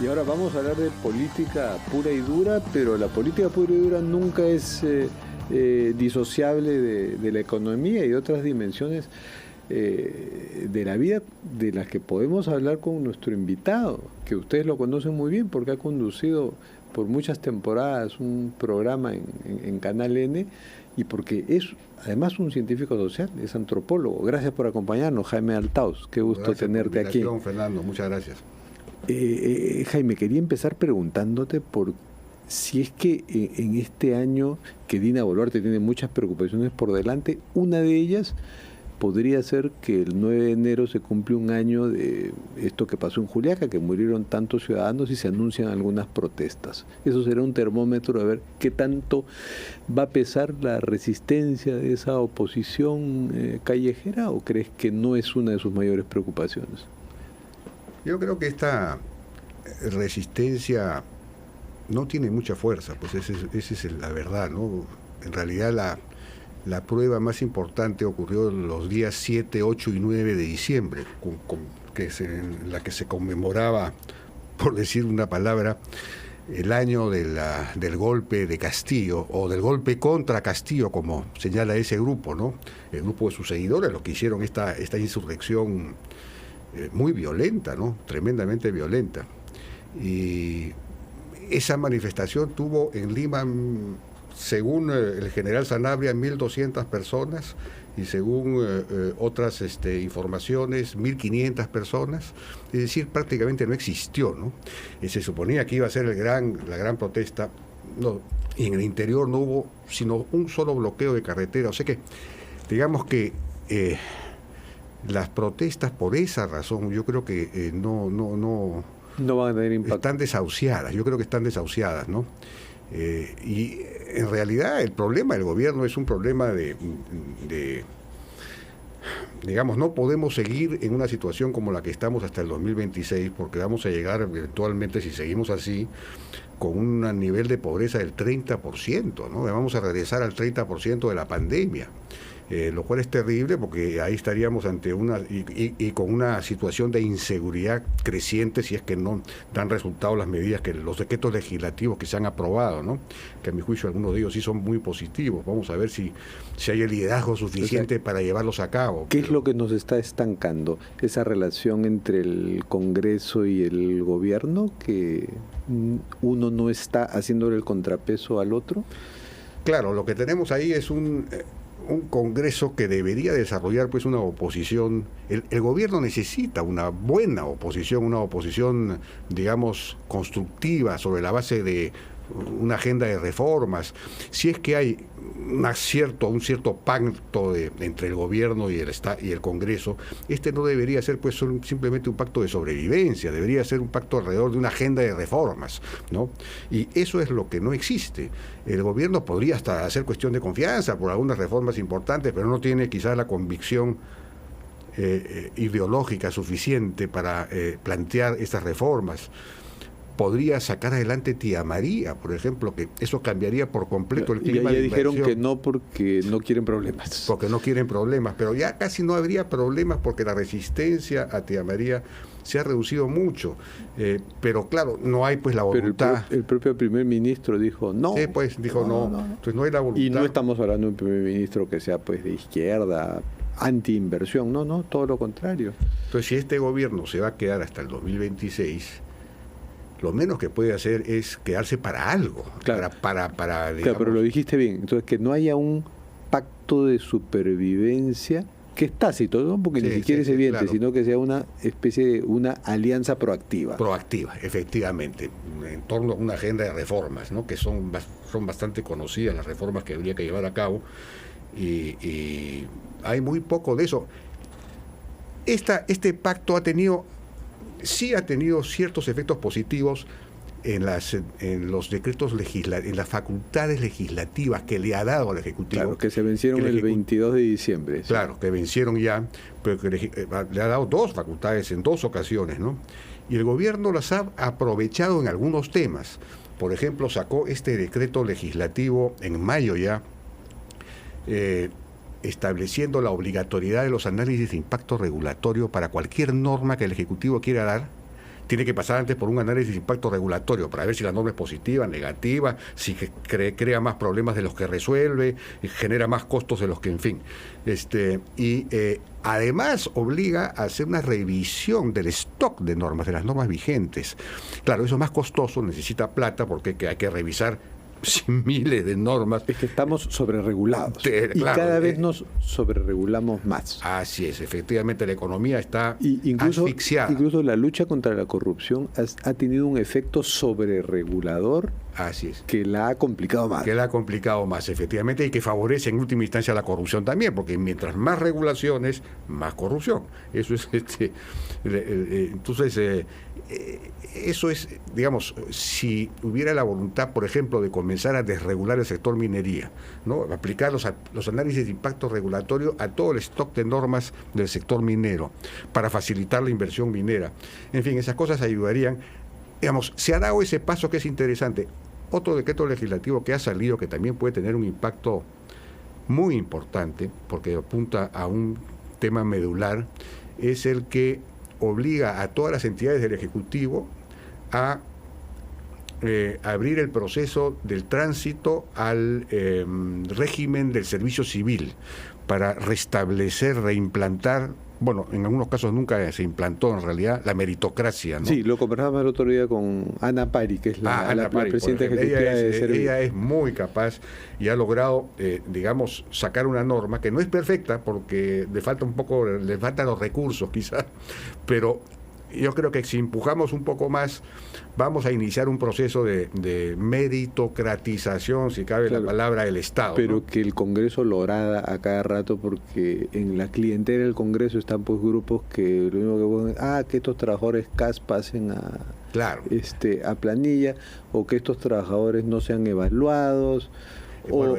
Y ahora vamos a hablar de política pura y dura, pero la política pura y dura nunca es disociable de la economía y otras dimensiones de la vida de las que podemos hablar con nuestro invitado, que ustedes lo conocen muy bien porque ha conducido por muchas temporadas un programa en Canal N y porque es además un científico social, es antropólogo. Gracias por acompañarnos, Jaime Althaus. Qué gusto Gracias tenerte por la aquí. invitación, Fernando, muchas gracias. Jaime, quería empezar preguntándote por si es que en este año que Dina Boluarte tiene muchas preocupaciones por delante, una de ellas podría ser que el 9 de enero se cumple un año de esto que pasó en Juliaca, que murieron tantos ciudadanos y se anuncian algunas protestas. Eso será un termómetro de ver qué tanto va a pesar la resistencia de esa oposición callejera, ¿o crees que no es una de sus mayores preocupaciones? Yo creo que esta resistencia no tiene mucha fuerza, pues esa es la verdad, ¿no? En realidad la prueba más importante ocurrió los días 7, 8 y 9 de diciembre, en la que se conmemoraba, por decir una palabra, el año del golpe de Castillo, o del golpe contra Castillo, como señala ese grupo, ¿no? El grupo de sus seguidores, los que hicieron esta insurrección muy violenta, ¿no? Tremendamente violenta. Y esa manifestación tuvo en Lima, según el general Sanabria, 1.200 personas y según otras informaciones, 1.500 personas. Es decir, prácticamente no existió, ¿no? Se suponía que iba a ser la gran protesta, no, y en el interior no hubo sino un solo bloqueo de carretera. O sea que, digamos que las protestas por esa razón, yo creo que no van a tener impacto. Están desahuciadas, yo creo que están desahuciadas, ¿no? Y en realidad el problema del gobierno es un problema digamos, no podemos seguir en una situación como la que estamos hasta el 2026, porque vamos a llegar eventualmente, si seguimos así, con un nivel de pobreza del 30%, ¿no? Vamos a regresar al 30% de la pandemia. Lo cual es terrible porque ahí estaríamos ante con una situación de inseguridad creciente si es que no dan resultado las medidas, los decretos legislativos que se han aprobado, ¿no? Que a mi juicio algunos de ellos sí son muy positivos. Vamos a ver si hay el liderazgo suficiente para llevarlos a cabo. ¿Qué es lo que nos está estancando? ¿Esa relación entre el Congreso y el gobierno, que uno no está haciéndole el contrapeso al otro? Claro, lo que tenemos ahí es un Congreso que debería desarrollar pues una oposición. El gobierno necesita una buena oposición, una oposición, digamos, constructiva, sobre la base de una agenda de reformas. Si es que hay un cierto pacto entre el gobierno y el Congreso, no debería ser pues simplemente un pacto de sobrevivencia, debería ser un pacto alrededor de una agenda de reformas, ¿no? Y eso es lo que no existe. El gobierno podría hasta hacer cuestión de confianza por algunas reformas importantes, pero no tiene quizás la convicción ideológica suficiente para plantear estas reformas. Podría sacar adelante Tía María, por ejemplo, que eso cambiaría por completo el clima de inversión. Ya dijeron que no porque no quieren problemas. Porque no quieren problemas, pero ya casi no habría problemas porque la resistencia a Tía María se ha reducido mucho. Pero claro, no hay pues la voluntad. Pero el propio primer ministro dijo no. Sí, pues dijo no. Entonces no hay la voluntad. Y no estamos hablando de un primer ministro que sea pues de izquierda, anti-inversión, no, todo lo contrario. Entonces si este gobierno se va a quedar hasta el 2026... lo menos que puede hacer es quedarse para algo, claro. para digamos... Claro, pero lo dijiste bien. Entonces, que no haya un pacto de supervivencia que es tácito, ¿no? Porque ni siquiera es evidente, claro, sino que sea una especie de una alianza proactiva. Proactiva, efectivamente, en torno a una agenda de reformas, ¿no? Que son bastante conocidas las reformas que habría que llevar a cabo, y hay muy poco de eso. Este pacto ha tenido ciertos efectos positivos en los decretos legislativos, en las facultades legislativas que le ha dado al Ejecutivo. Claro, que se vencieron el 22 de diciembre. Claro, que vencieron ya, pero que le ha dado 2 facultades en 2 ocasiones, ¿no? Y el gobierno las ha aprovechado en algunos temas. Por ejemplo, sacó este decreto legislativo en mayo ya, estableciendo la obligatoriedad de los análisis de impacto regulatorio para cualquier norma que el Ejecutivo quiera dar. tiene que pasar antes por un análisis de impacto regulatorio para ver si la norma es positiva, negativa, si crea más problemas de los que resuelve, genera más costos de los que, en fin. Además obliga a hacer una revisión del stock de normas, de las normas vigentes. Claro, eso es más costoso, necesita plata porque hay que revisar miles de normas. Es que estamos sobreregulados. Y claro, cada vez nos sobreregulamos más. Así es, efectivamente la economía está asfixiada. Incluso la lucha contra la corrupción ha tenido un efecto sobreregulador. Así es. Que la ha complicado más. Que la ha complicado más, efectivamente, y que favorece en última instancia la corrupción también, porque mientras más regulaciones, más corrupción. Eso es, entonces, eso es, digamos, si hubiera la voluntad, por ejemplo, de comenzar a desregular el sector minería, ¿no? Aplicar los análisis de impacto regulatorio a todo el stock de normas del sector minero, para facilitar la inversión minera. En fin, esas cosas ayudarían. Digamos, se ha dado ese paso que es interesante. Otro decreto legislativo que ha salido, que también puede tener un impacto muy importante, porque apunta a un tema medular, es el que obliga a todas las entidades del Ejecutivo a abrir el proceso del tránsito al régimen del servicio civil, para restablecer, reimplantar. Bueno, en algunos casos nunca se implantó en realidad la meritocracia, ¿no? Sí, lo conversamos el otro día con Ana Pari, que es la presidenta ejecutiva de Servicio. Ella es muy capaz y ha logrado, digamos, sacar una norma que no es perfecta porque le faltan los recursos quizás, pero yo creo que si empujamos un poco más, vamos a iniciar un proceso de meritocratización, si cabe la palabra, del Estado. Pero ¿no? que el Congreso lo hará a cada rato, porque en la clientela del Congreso están pues grupos que lo único que estos trabajadores CAS pasen a planilla, o que estos trabajadores no sean evaluados. O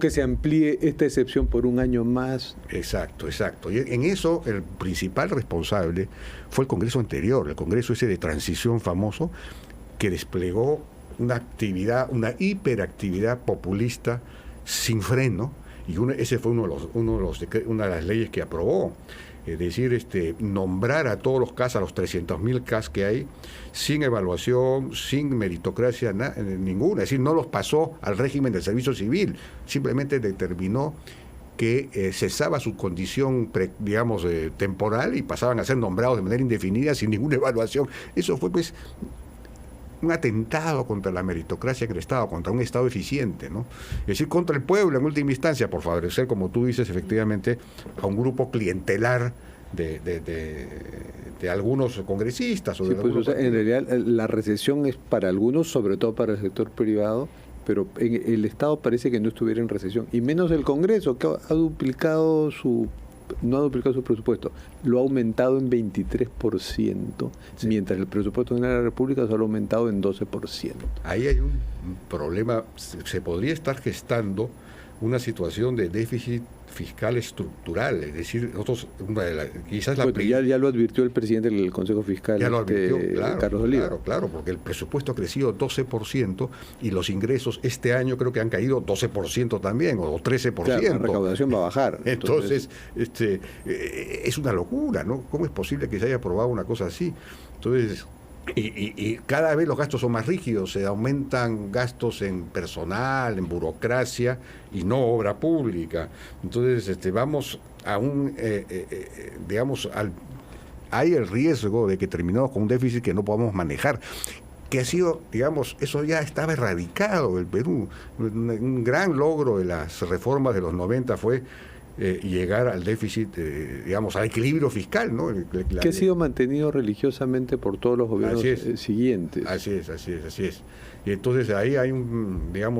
que se amplíe esta excepción por un año más. Exacto. Y en eso el principal responsable fue el Congreso anterior, el Congreso ese de transición famoso, que desplegó una hiperactividad populista sin freno, y ese fue una de las leyes que aprobó. Es decir, nombrar a todos los CAS, a los 300.000 CAS que hay, sin evaluación, sin meritocracia ninguna. Es decir, no los pasó al régimen del servicio civil, simplemente determinó que cesaba su condición, temporal, y pasaban a ser nombrados de manera indefinida sin ninguna evaluación. Eso fue, pues, un atentado contra la meritocracia en el Estado, contra un Estado eficiente, ¿no? Es decir, contra el pueblo en última instancia, por favorecer, como tú dices, efectivamente, a un grupo clientelar de algunos congresistas. En realidad la recesión es para algunos, sobre todo para el sector privado, pero el Estado parece que no estuviera en recesión, y menos el Congreso, que no ha duplicado su presupuesto, lo ha aumentado en 23%, mientras el presupuesto general de la República solo ha aumentado en 12%. Ahí hay un problema, se podría estar gestando una situación de déficit fiscal estructural, es decir, ya lo advirtió el presidente del Consejo Fiscal, ya lo advirtió, Carlos Oliva. Claro, porque el presupuesto ha crecido 12% y los ingresos este año creo que han caído 12% también, o 13%. Claro, la recaudación va a bajar. Entonces es una locura, ¿no? ¿Cómo es posible que se haya aprobado una cosa así? Entonces, y cada vez los gastos son más rígidos, se aumentan gastos en personal, en burocracia y no obra pública. Entonces vamos a hay el riesgo de que terminemos con un déficit que no podamos manejar, que ha sido, eso ya estaba erradicado del Perú. Un gran logro de las reformas de los 90 fue llegar al déficit, al equilibrio fiscal, ¿no? Que ha sido mantenido religiosamente por todos los gobiernos siguientes. Así es. Y entonces ahí hay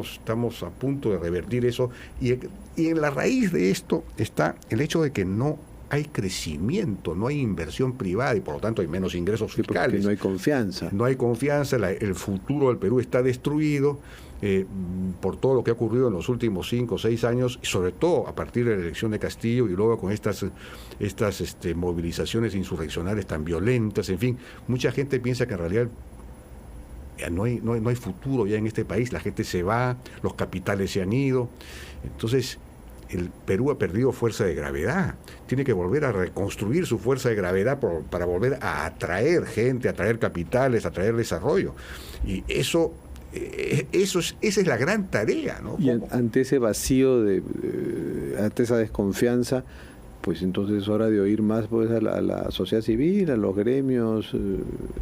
estamos a punto de revertir eso, y en la raíz de esto está el hecho de que no hay crecimiento, no hay inversión privada, y por lo tanto hay menos ingresos fiscales. Porque no hay confianza. No hay confianza, el futuro del Perú está destruido por todo lo que ha ocurrido en los últimos 5 o 6 años, y sobre todo a partir de la elección de Castillo, y luego con estas movilizaciones insurreccionales tan violentas. En fin, mucha gente piensa que en realidad no hay futuro ya en este país, la gente se va, los capitales se han ido. Entonces, el Perú ha perdido fuerza de gravedad. Tiene que volver a reconstruir su fuerza de gravedad para volver a atraer gente, atraer capitales, atraer desarrollo. Y esa es la gran tarea, ¿no? Y ante ese vacío, ante esa desconfianza, pues entonces es hora de oír más pues, a la sociedad civil, a los gremios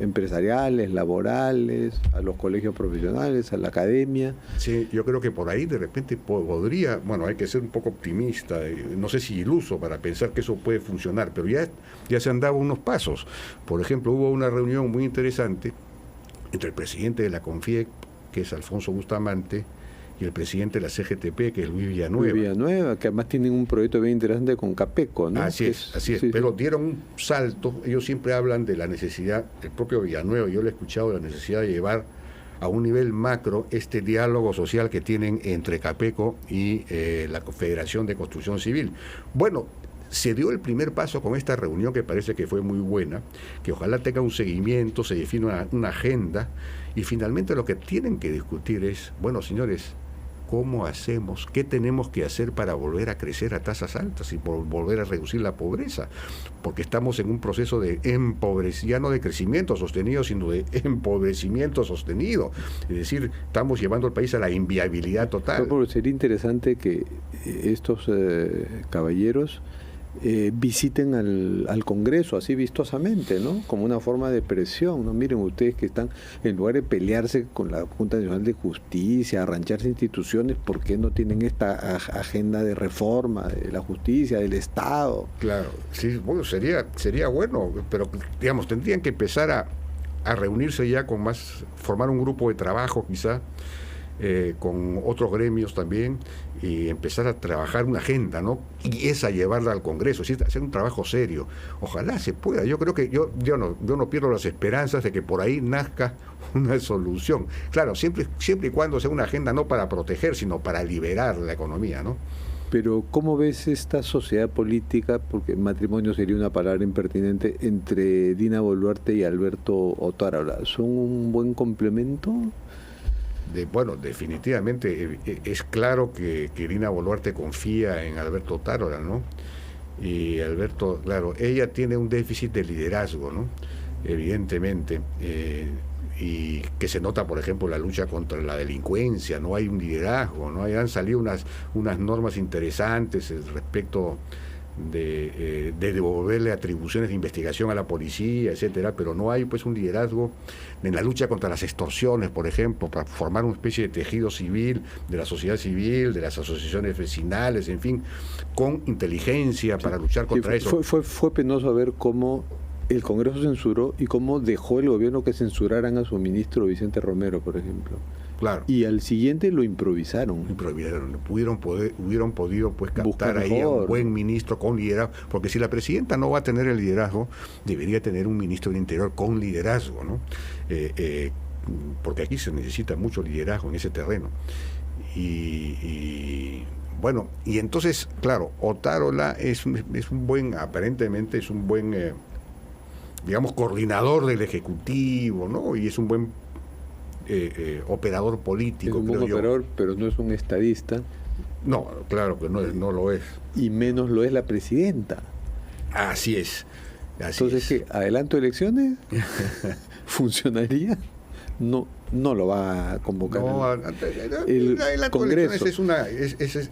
empresariales, laborales, a los colegios profesionales, a la academia. Sí, yo creo que por ahí de repente podría, bueno, hay que ser un poco optimista, no sé si iluso para pensar que eso puede funcionar, pero ya se han dado unos pasos. Por ejemplo, hubo una reunión muy interesante entre el presidente de la CONFIEC, que es Alfonso Bustamante, y el presidente de la CGTP, que es Luis Villanueva. Luis Villanueva, que además tienen un proyecto bien interesante con Capeco, ¿no? Así es, sí, pero sí. dieron un salto. Ellos siempre hablan de la necesidad, el propio Villanueva, yo le he escuchado, de la necesidad de llevar a un nivel macro este diálogo social que tienen entre Capeco y la Confederación de Construcción Civil. Bueno, se dio el primer paso con esta reunión que parece que fue muy buena, que ojalá tenga un seguimiento, se define una agenda, y finalmente lo que tienen que discutir es, bueno, señores, ¿cómo hacemos? ¿Qué tenemos que hacer para volver a crecer a tasas altas y volver a reducir la pobreza? Porque estamos en un proceso de empobrecimiento, ya no de crecimiento sostenido, sino de empobrecimiento sostenido. Es decir, estamos llevando al país a la inviabilidad total. Pero sería interesante que estos caballeros visiten al Congreso así vistosamente, ¿no? Como una forma de presión, ¿no? Miren ustedes que están, en lugar de pelearse con la Junta Nacional de Justicia, arrancharse instituciones, ¿por qué no tienen esta agenda de reforma de la justicia, del Estado? Claro, sí, bueno, sería bueno, pero digamos, tendrían que empezar a reunirse ya con más, formar un grupo de trabajo quizá, con otros gremios también, y empezar a trabajar una agenda, ¿no? Y esa llevarla al Congreso, es decir, hacer un trabajo serio. Ojalá se pueda. Yo creo que yo no pierdo las esperanzas de que por ahí nazca una solución. Claro, siempre y cuando sea una agenda no para proteger, sino para liberar la economía, ¿no? Pero ¿cómo ves esta sociedad política, porque matrimonio sería una palabra impertinente, entre Dina Boluarte y Alberto Otárola? ¿Son un buen complemento? Bueno, definitivamente es claro que Dina Boluarte confía en Alberto Otárola, ¿no? Y Alberto, claro, ella tiene un déficit de liderazgo, ¿no? Evidentemente, y que se nota, por ejemplo, la lucha contra la delincuencia, no hay un liderazgo, ¿no? Han salido unas normas interesantes respecto de devolverle atribuciones de investigación a la policía, etcétera, pero no hay pues un liderazgo en la lucha contra las extorsiones, por ejemplo, para formar una especie de tejido civil de la sociedad civil, de las asociaciones vecinales, en fin, con inteligencia para luchar contra eso. Fue penoso ver cómo el Congreso censuró y cómo dejó el gobierno que censuraran a su ministro Vicente Romero, por ejemplo. Claro. Y al siguiente lo improvisaron. Hubieron podido pues captar ahí a un buen ministro con liderazgo, porque si la presidenta no va a tener el liderazgo, debería tener un ministro del Interior con liderazgo, ¿no? Porque aquí se necesita mucho liderazgo en ese terreno. Y bueno, y entonces, claro, Otárola es un buen, aparentemente es un buen, digamos, coordinador del Ejecutivo, ¿no? Y es un buen operador político. Es un buen operador, pero no es un estadista. No, claro que no lo es. Y menos lo es la presidenta. Así es. Entonces, ¿qué? ¿Adelanto elecciones? ¿Funcionaría? No lo va a convocar el Congreso.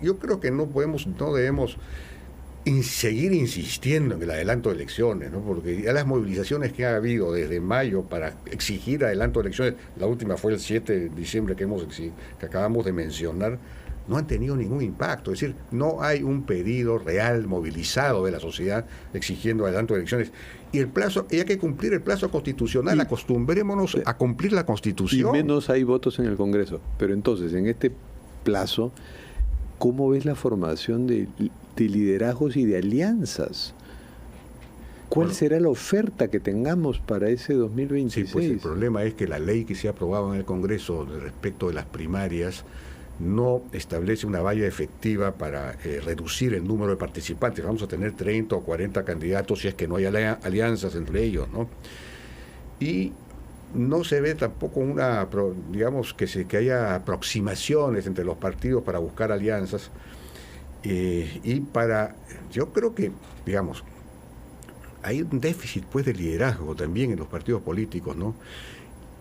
Yo creo que no debemos seguir insistiendo en el adelanto de elecciones, ¿no? Porque ya las movilizaciones que ha habido desde mayo para exigir adelanto de elecciones, la última fue el 7 de diciembre que acabamos de mencionar, no han tenido ningún impacto. Es decir, no hay un pedido real movilizado de la sociedad exigiendo adelanto de elecciones. Y hay que cumplir el plazo constitucional, acostumbrémonos a cumplir la Constitución. Y menos hay votos en el Congreso. Pero entonces, en este plazo, ¿cómo ves la formación de liderazgos y de alianzas? ¿Cuál será la oferta que tengamos para ese 2026? Sí, pues el problema es que la ley que se ha aprobado en el Congreso respecto de las primarias no establece una valla efectiva para reducir el número de participantes. Vamos a tener 30 o 40 candidatos si es que no hay alianzas entre ellos, ¿no? Y no se ve tampoco digamos que haya aproximaciones entre los partidos para buscar alianzas. Yo creo que, digamos, hay un déficit pues de liderazgo también en los partidos políticos, ¿no?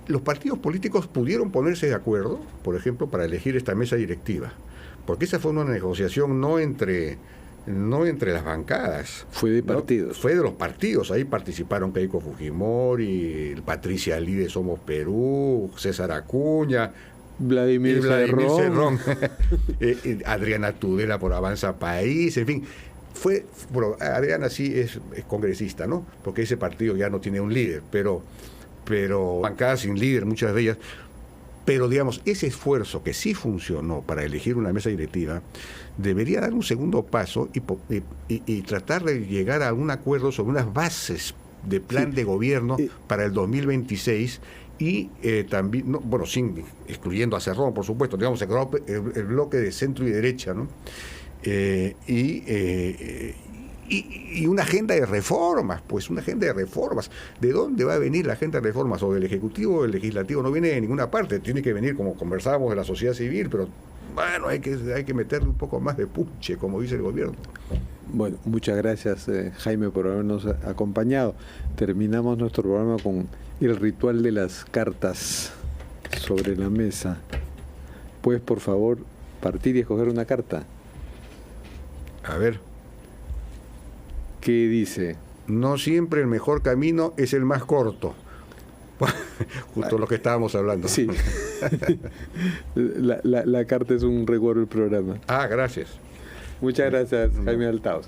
Los partidos políticos pudieron ponerse de acuerdo, por ejemplo, para elegir esta mesa directiva, porque esa fue una negociación no entre las bancadas. Fue de partidos. ¿No? Fue de los partidos. Ahí participaron Keiko Fujimori, Patricia Lee de Somos Perú, César Acuña, Vladimir Cerrón. Adriana Tudela por Avanza País, en fin. Bueno, Adriana sí es congresista, ¿no? Porque ese partido ya no tiene un líder, pero bancadas sin líder, muchas de ellas. Pero, digamos, ese esfuerzo que sí funcionó para elegir una mesa directiva debería dar un segundo paso y tratar de llegar a un acuerdo sobre unas bases de plan de gobierno para el 2026 y también, no, bueno, excluyendo a Cerrón, por supuesto, digamos, el bloque de centro y derecha, ¿no? Y una agenda de reformas, pues una agenda de reformas. ¿De dónde va a venir la agenda de reformas? ¿O del Ejecutivo o del Legislativo? No viene de ninguna parte, tiene que venir, como conversábamos, de la sociedad civil, pero bueno, hay que meterle un poco más de punche, como dice el gobierno. Bueno, muchas gracias, Jaime, por habernos acompañado. Terminamos nuestro programa con el ritual de las cartas sobre la mesa. ¿Puedes, por favor, partir y escoger una carta? A ver. ¿Qué dice? No siempre el mejor camino es el más corto. Justo lo que estábamos hablando. Sí. La carta es un recuerdo del programa. Gracias. Muchas gracias, Jaime Altaos.